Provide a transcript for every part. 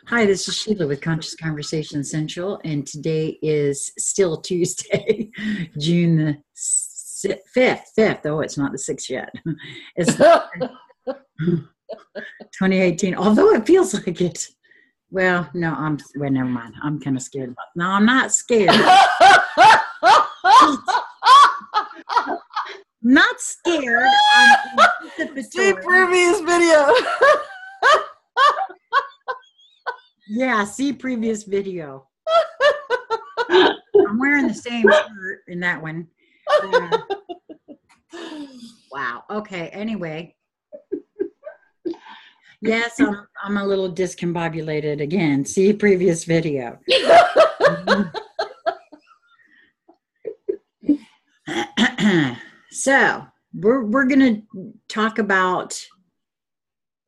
Hi, this is Sheila with Conscious Conversation Essential, and today is still Tuesday, June the 5th. Oh, it's not the 6th yet. It's 2018, although it feels like it. Well, no, never mind. I'm kind of scared. No, I'm not scared. Not scared. See previous video. Yeah, see previous video. I'm wearing the same shirt in that one. Wow. Okay. Anyway. Yes, I'm a little discombobulated again. See previous video. So we're gonna talk about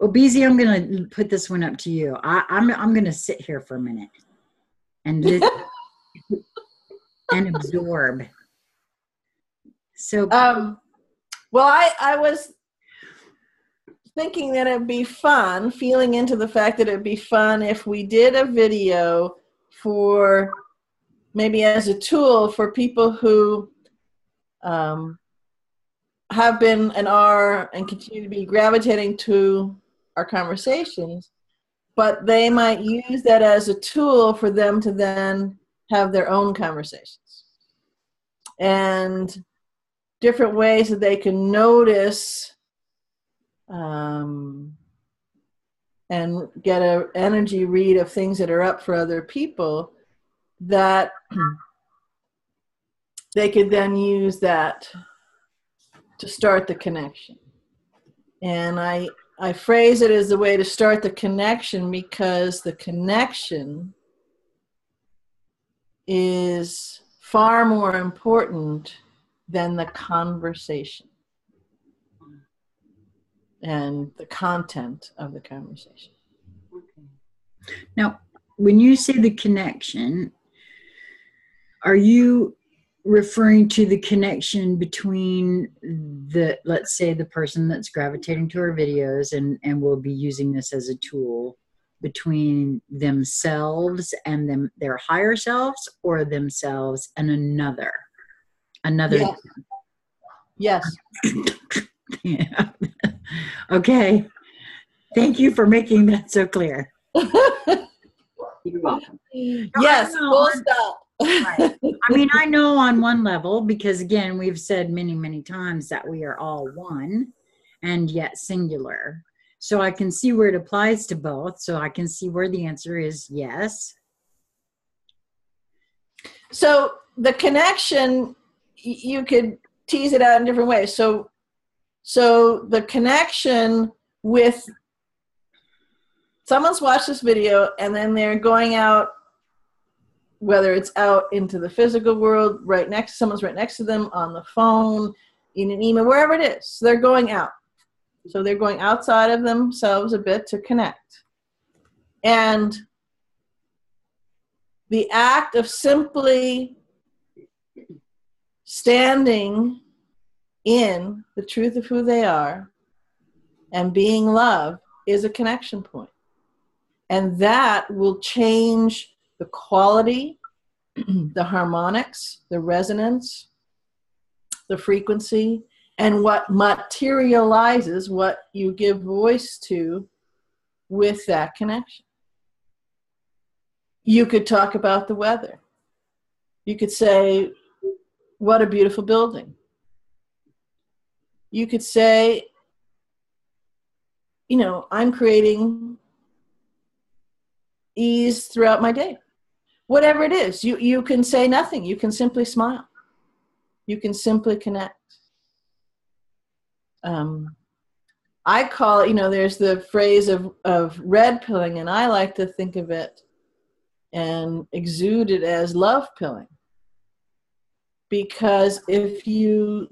Obeezy. I'm gonna put this one up to you. I'm gonna sit here for a minute and listen and absorb. So well, I was thinking that it'd be fun, feeling into the fact that it'd be fun if we did a video for maybe as a tool for people who have been and are and continue to be gravitating to our conversations, but they might use that as a tool for them to then have their own conversations and different ways that they can notice and get an energy read of things that are up for other people that they could then use that to start the connection. And I phrase it as a way to start the connection because the connection is far more important than the conversation and the content of the conversation. Now, when you say the connection, are you referring to the connection between let's say the person that's gravitating to our videos and will be using this as a tool, between themselves and their higher selves, or themselves and another? Yes. Yeah. Okay. Thank you for making that so clear. You're welcome. Yes, full stop. Right. I mean, I know on one level, because again, we've said many, many times that we are all one and yet singular. So I can see where it applies to both. So I can see where the answer is yes. So the connection, you could tease it out in different ways. So the connection with someone's watched this video and then they're going out, whether it's out into the physical world, someone's right next to them, on the phone, in an email, wherever it is. So they're going out. So they're going outside of themselves a bit to connect. And the act of simply standing in the truth of who they are and being love is a connection point. And that will change the quality, the harmonics, the resonance, the frequency, and what materializes, what you give voice to with that connection. You could talk about the weather. You could say, what a beautiful building. You could say, I'm creating ease throughout my day. Whatever it is, you can say nothing. You can simply smile. You can simply connect. I call it, there's the phrase of red pilling, and I like to think of it and exude it as love pilling. Because if you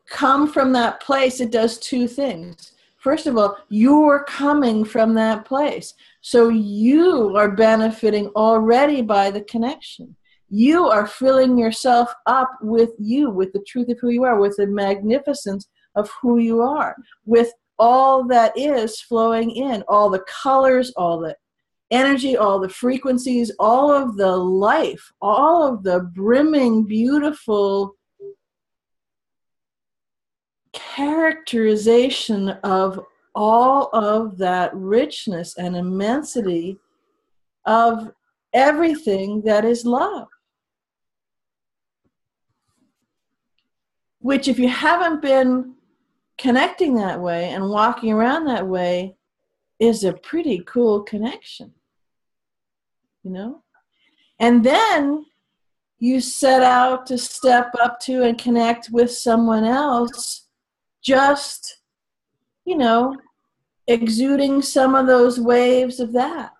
come from that place, it does two things. First of all, you're coming from that place. So you are benefiting already by the connection. You are filling yourself up with the truth of who you are, with the magnificence of who you are, with all that is flowing in, all the colors, all the energy, all the frequencies, all of the life, all of the brimming, beautiful characterization of all of that richness and immensity of everything that is love. Which, if you haven't been connecting that way and walking around that way, is a pretty cool connection, you know? And then you set out to step up to and connect with someone else, just, you know, exuding some of those waves of that.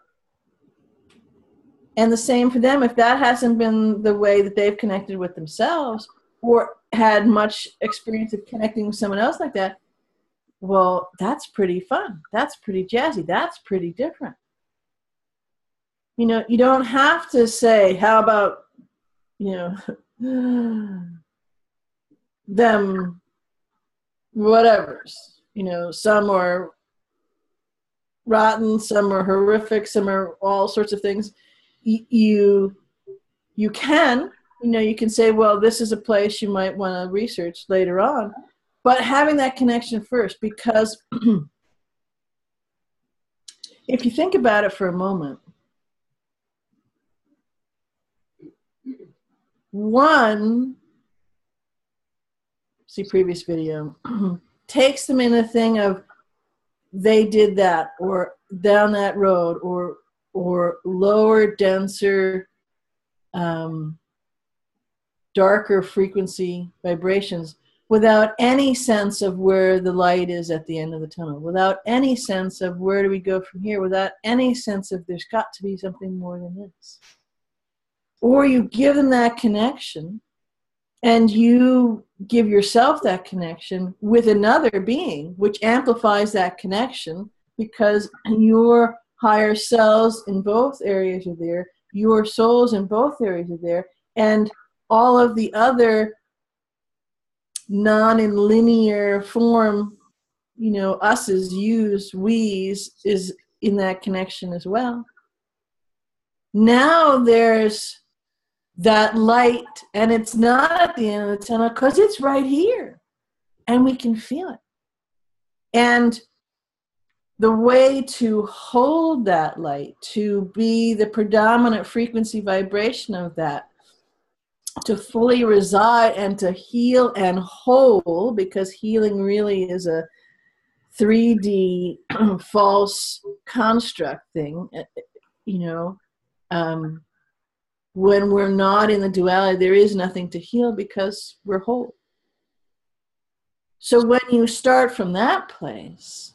And the same for them, if that hasn't been the way that they've connected with themselves or had much experience of connecting with someone else like that, well, that's pretty fun. That's pretty jazzy. That's pretty different. You know, you don't have to say, how about, you know, them whatevers. You know, some are rotten, some are horrific, some are all sorts of things. You can, you know, you can say, well, this is a place you might want to research later on. But having that connection first, because if you think about it for a moment, one, see previous video, takes them in a thing of they did that, or down that road, or lower, denser, darker frequency vibrations, without any sense of where the light is at the end of the tunnel, without any sense of where do we go from here, without any sense of there's got to be something more than this. Or you give them that connection, and you give yourself that connection with another being, which amplifies that connection, because your higher selves in both areas are there, your souls in both areas are there, and all of the other non-linear form, you know, us's, you's, we's is in that connection as well. Now there's that light, and it's not at the end of the tunnel because it's right here and we can feel it. And the way to hold that light, to be the predominant frequency vibration of that, to fully reside and to heal and whole, because healing really is a 3D false construct thing, you know, when we're not in the duality, there is nothing to heal because we're whole. So when you start from that place,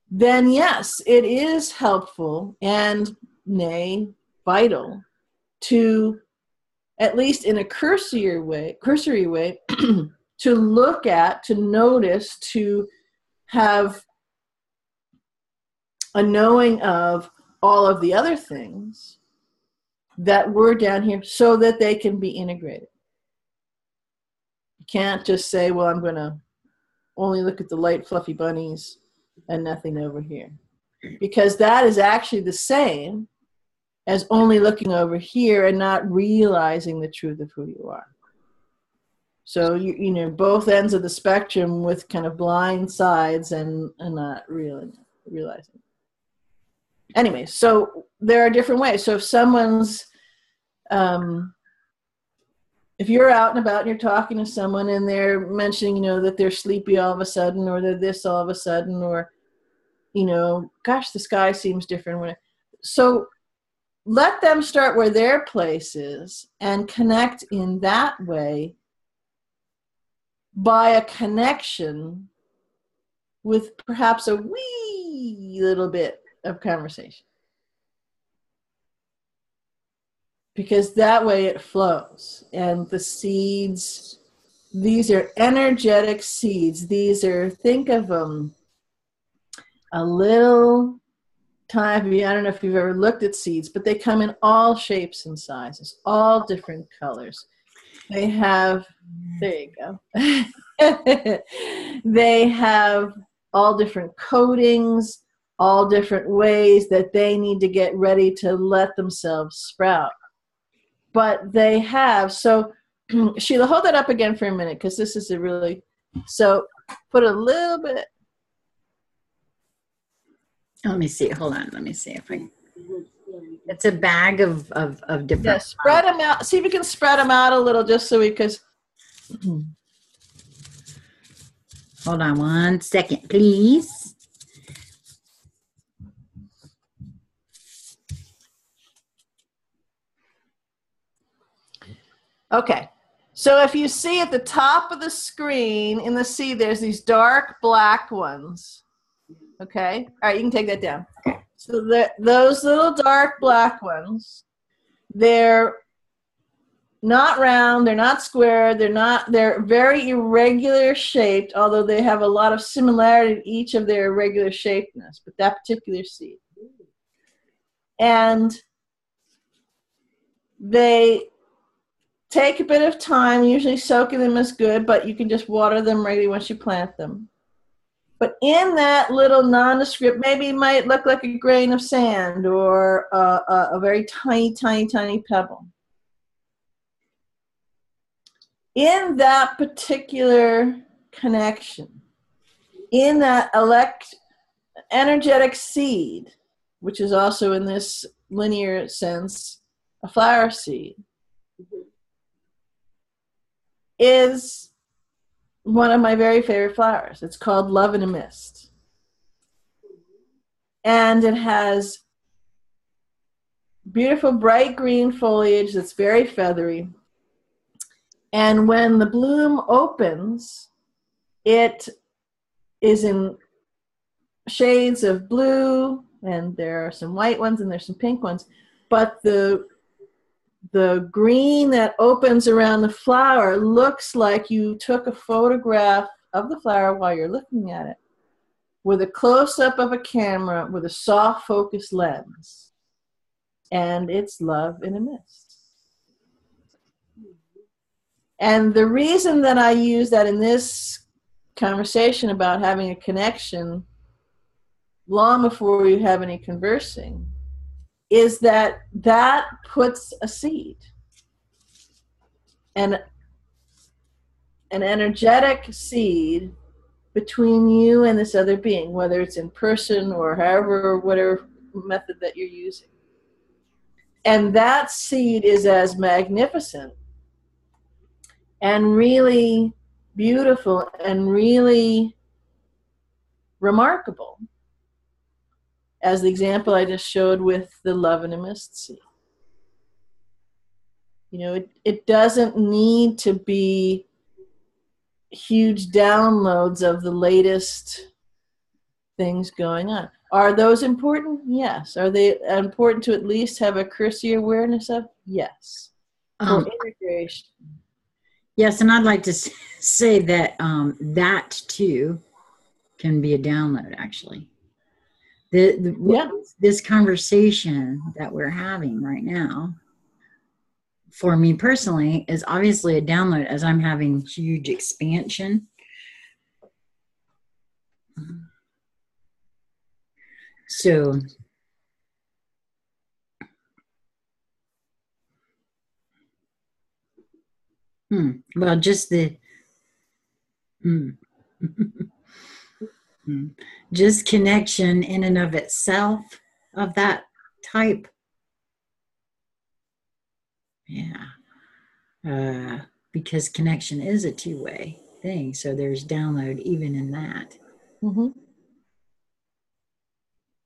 then yes, it is helpful and, nay, vital to, at least in a cursory way, to look at, to notice, to have a knowing of all of the other things that were down here so that they can be integrated. You can't just say, well, I'm going to only look at the light fluffy bunnies and nothing over here. Because that is actually the same as only looking over here and not realizing the truth of who you are. So, you know, both ends of the spectrum with kind of blind sides and not really realizing. Anyway, so there are different ways. So if someone's, if you're out and about and you're talking to someone and they're mentioning, you know, that they're sleepy all of a sudden, or they're this all of a sudden, or, you know, gosh, the sky seems different. So let them start where their place is and connect in that way by a connection with perhaps a wee little bit of conversation. Because that way it flows. And the seeds, these are energetic seeds. These are, think of them, a little tiny, I don't know if you've ever looked at seeds, but they come in all shapes and sizes, all different colors. They have, there you go. They have all different coatings, all different ways that they need to get ready to let themselves sprout. But they have. So Sheila, hold that up again for a minute, because this is a really, so put a little bit. Let me see. Hold on. Let me see if I. It's a bag of different. Yeah, spread them out. See if you can spread them out a little, just so we could. Hold on 1 second, please. Okay. So if you see at the top of the screen in the C, there's these dark black ones. Okay. All right, you can take that down. So those little dark black ones, they're not round, they're not square, they're very irregular shaped, although they have a lot of similarity to each of their irregular shapedness, but that particular seed. And they take a bit of time. Usually soaking them is good, but you can just water them regularly once you plant them. But in that little nondescript, maybe it might look like a grain of sand or a very tiny, tiny, tiny pebble. In that particular connection, in that energetic seed, which is also in this linear sense a flower seed, is one of my very favorite flowers. It's called Love in a Mist. And it has beautiful bright green foliage that's very feathery. And when the bloom opens, it is in shades of blue, and there are some white ones and there's some pink ones. But the green that opens around the flower looks like you took a photograph of the flower while you're looking at it with a close-up of a camera with a soft focus lens. And it's Love in a Mist. And the reason that I use that in this conversation about having a connection long before you have any conversing is that that puts a seed and an energetic seed between you and this other being, whether it's in person or however, whatever method that you're using. And that seed is as magnificent and really beautiful and really remarkable as the example I just showed with the Love in a Mist seed. You know, it doesn't need to be huge downloads of the latest things going on. Are those important? Yes. Are they important to at least have a cursory awareness of? Yes. For integration. Yes, and I'd like to say that that too can be a download, actually. This conversation that we're having right now, for me personally, is obviously a download as I'm having huge expansion. So well, just the just connection in and of itself of that type. Yeah. Because connection is a two-way thing. So there's download even in that. Mm-hmm.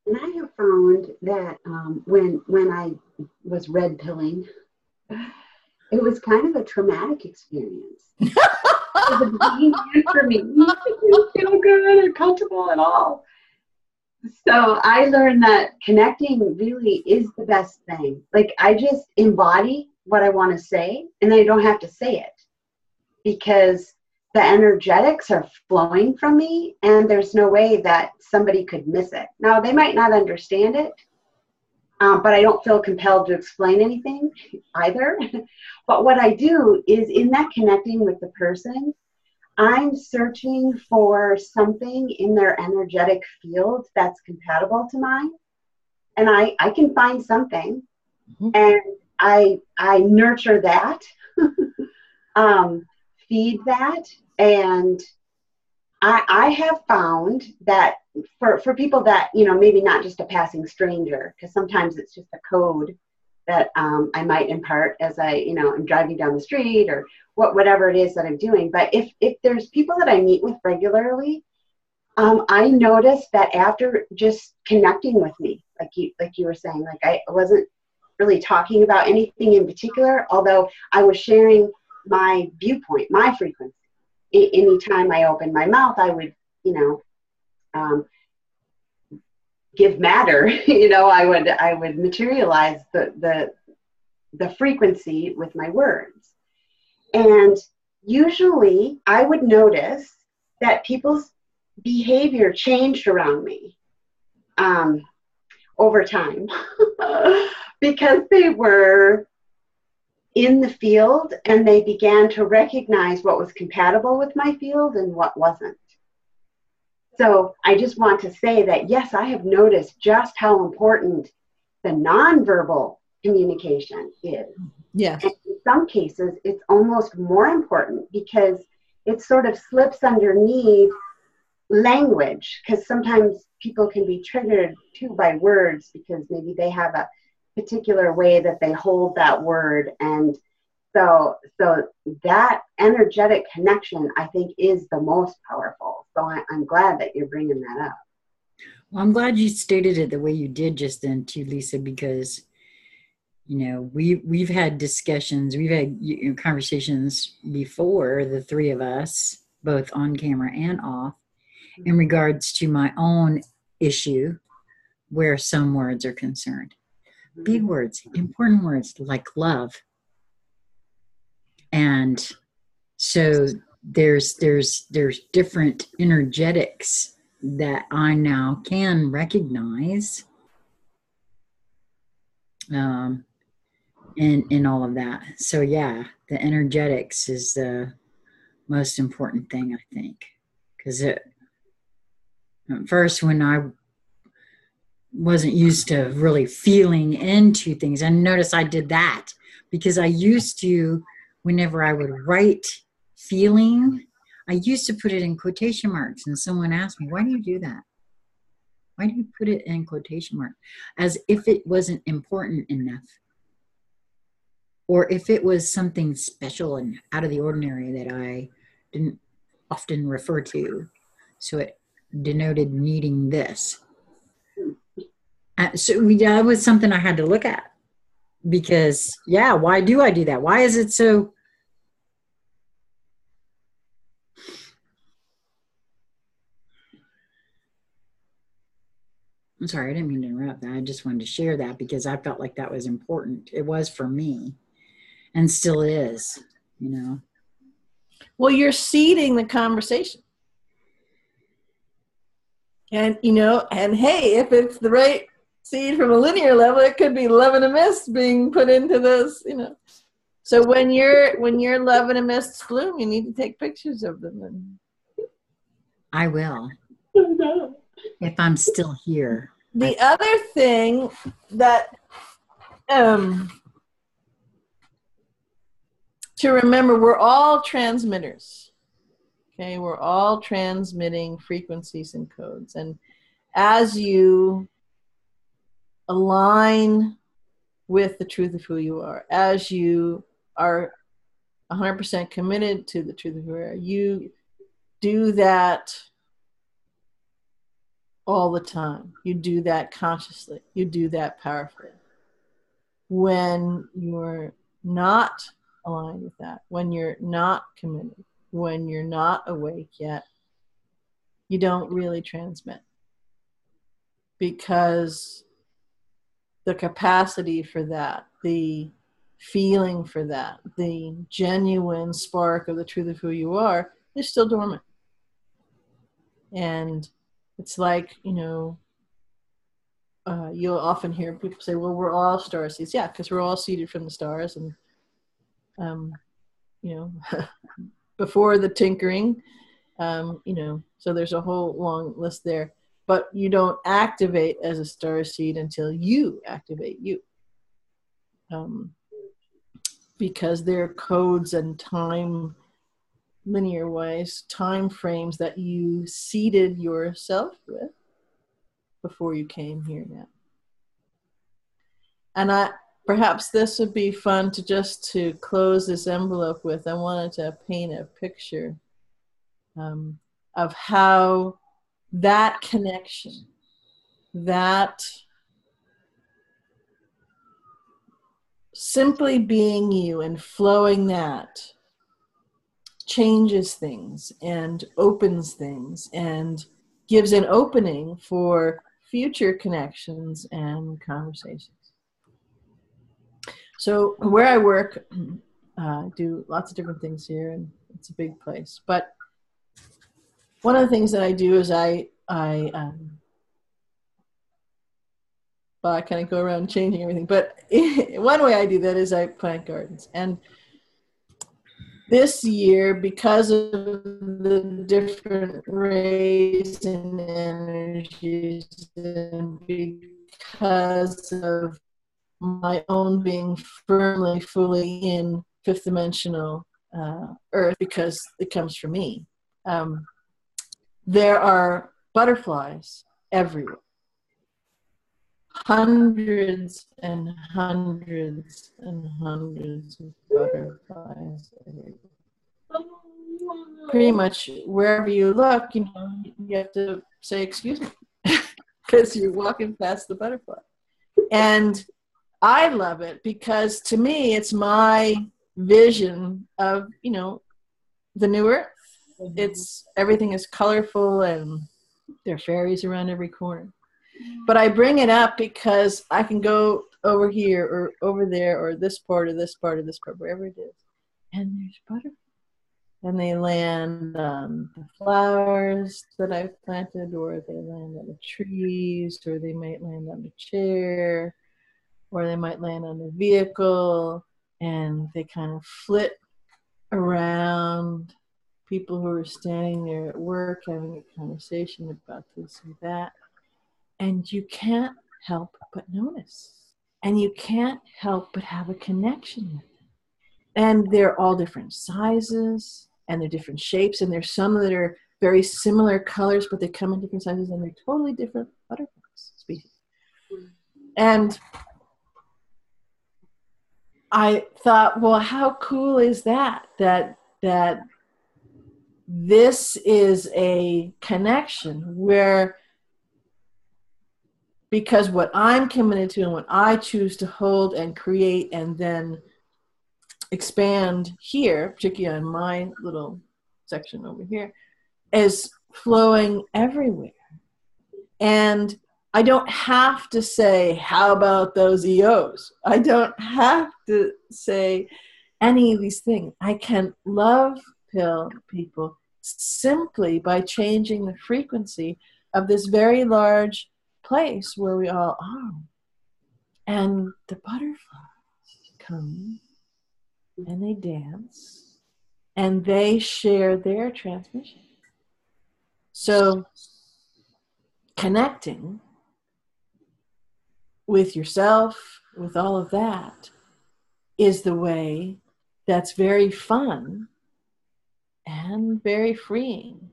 And I have found that when I was red pilling, it was kind of a traumatic experience. It was a beginning for me. It didn't feel good or comfortable at all. So I learned that connecting really is the best thing. Like, I just embody what I want to say, and then I don't have to say it because the energetics are flowing from me, and there's no way that somebody could miss it. Now, they might not understand it, but I don't feel compelled to explain anything either. But what I do is, in that connecting with the person, I'm searching for something in their energetic field that's compatible to mine. And I can find something, and I nurture that, feed that. And I have found that for people that, maybe not just a passing stranger, because sometimes it's just a code that I might impart as I'm driving down the street, or whatever it is that I'm doing. But if there's people that I meet with regularly, I noticed that after just connecting with me, like you were saying, like I wasn't really talking about anything in particular, although I was sharing my viewpoint, my frequency. Anytime I opened my mouth, I would, give matter. I would materialize the frequency with my words. And usually I would notice that people's behavior changed around me over time because they were in the field and they began to recognize what was compatible with my field and what wasn't. So I just want to say that, yes, I have noticed just how important the nonverbal communication is. Yes. And in some cases, it's almost more important because it sort of slips underneath language, because sometimes people can be triggered too by words because maybe they have a particular way that they hold that word. And so that energetic connection, I think, is the most powerful. So I'm glad that you're bringing that up. Well, I'm glad you stated it the way you did just then too, Lisa, because we've had discussions, we've had conversations before, the three of us, both on camera and off, in regards to my own issue where some words are concerned. Big words, important words like love. And so there's different energetics that I now can recognize in all of that. So yeah, the energetics is the most important thing, I think, because at first, when I wasn't used to really feeling into things, I noticed I did that because I used to, whenever I would write feeling, I used to put it in quotation marks, and someone asked me, why do you do that? Why do you put it in quotation marks? As if it wasn't important enough. Or if it was something special and out of the ordinary that I didn't often refer to. So it denoted needing this. So that was something I had to look at. Because, yeah, why do I do that? Why is it so... I'm sorry, I didn't mean to interrupt that. I just wanted to share that because I felt like that was important. It was for me and still is, Well, you're seeding the conversation. And, and hey, if it's the right seed from a linear level, it could be love and a mist being put into this, So when your love and a mists bloom, you need to take pictures of them. I will. If I'm still here. The other thing that to remember, we're all transmitters. Okay, we're all transmitting frequencies and codes. And as you align with the truth of who you are, as you are 100% committed to the truth of who you are, you do that all the time. You do that consciously. You do that powerfully. When you're not aligned with that, when you're not committed, when you're not awake yet, you don't really transmit. Because the capacity for that, the feeling for that, the genuine spark of the truth of who you are is still dormant. And it's like, you'll often hear people say, well, we're all star seeds. Yeah, because we're all seeded from the stars. And, before the tinkering, you know, so there's a whole long list there. But you don't activate as a starseed until you activate you. Because there are codes and time, linear wise, time frames that you seeded yourself with before you came here now. And perhaps this would be fun to close this envelope with. I wanted to paint a picture of how that connection, that simply being you and flowing, that changes things and opens things and gives an opening for future connections and conversations. So where I work, I do lots of different things here, and it's a big place. But one of the things that I do is I kind of go around changing everything. But one way I do that is I plant gardens. And this year, because of the different rays and energies, and because of my own being firmly, fully in fifth dimensional earth, because it comes from me, there are butterflies everywhere. Hundreds and hundreds and hundreds of butterflies everywhere. Pretty much wherever you look, you know, you have to say, excuse me, because you're walking past the butterfly. And I love it because to me, it's my vision of, you know, the new earth. It's, everything is colorful and there are fairies around every corner. But I bring it up because I can go over here or over there or this part or this part or this part, wherever it is, and there's butterflies. And they land on the flowers that I've planted, or they land on the trees, or they might land on the chair, or they might land on the vehicle, and they kind of flit around people who are standing there at work having a conversation about this or that. And you can't help but notice. And you can't help but have a connection with them. And they're all different sizes, and they're different shapes, and there's some that are very similar colors, but they come in different sizes, and they're totally different butterflies species. And I thought, well, how cool is that this is a connection where, because what I'm committed to and what I choose to hold and create and then expand here, particularly on my little section over here, is flowing everywhere. And I don't have to say, how about those EOs? I don't have to say any of these things. I can love pill people simply by changing the frequency of this very large place where we all are. And the butterflies come and they dance and they share their transmission. So connecting with yourself, with all of that, is the way that's very fun and very freeing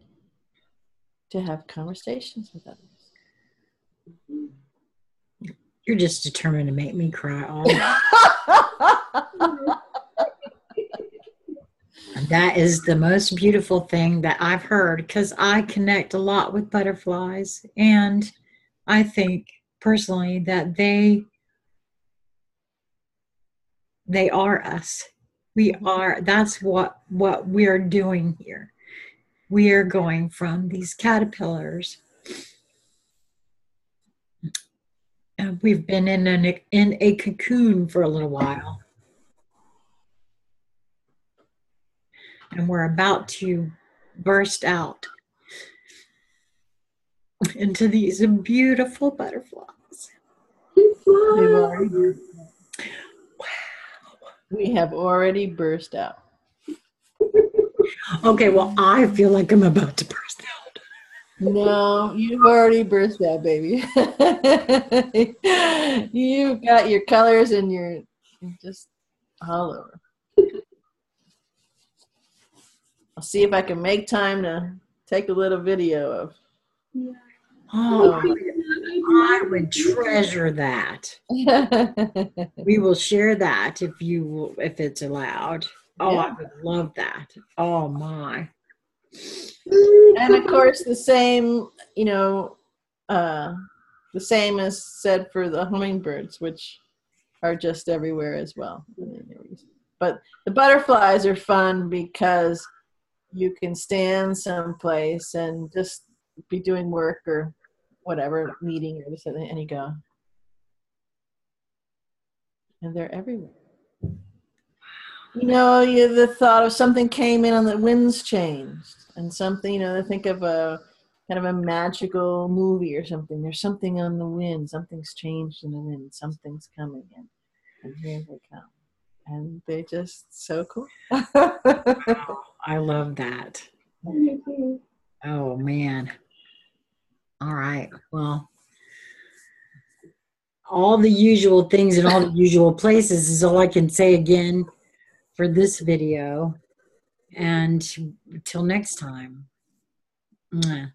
to have conversations with others. You're just determined to make me cry all That is the most beautiful thing that I've heard, because I connect a lot with butterflies, and I think personally that they are us. We are, that's what we're doing here. We are going from these caterpillars. And we've been in a cocoon for a little while. And we're about to burst out into these beautiful butterflies. We have already burst out. Okay, well, I feel like I'm about to burst out. No, you've already burst out, baby. You've got your colors and you're just all over. I'll see if I can make time to take a little video of. Oh, I would treasure that. We will share that if it's allowed. Oh, Yeah. I would love that. Oh my. And of course, the same, the same is said for the hummingbirds, which are just everywhere as well. But the butterflies are fun because you can stand someplace and just be doing work or whatever, meeting or something, and you go. And they're everywhere. The thought of something came in and the winds changed. And something, think of a kind of a magical movie or something. There's something on the wind. Something's changed in the wind. Something's coming in. And here they come. And they're just so cool. Oh, I love that. Oh, man. All right. Well, all the usual things in all the usual places is all I can say again for this video. And till next time. Mwah.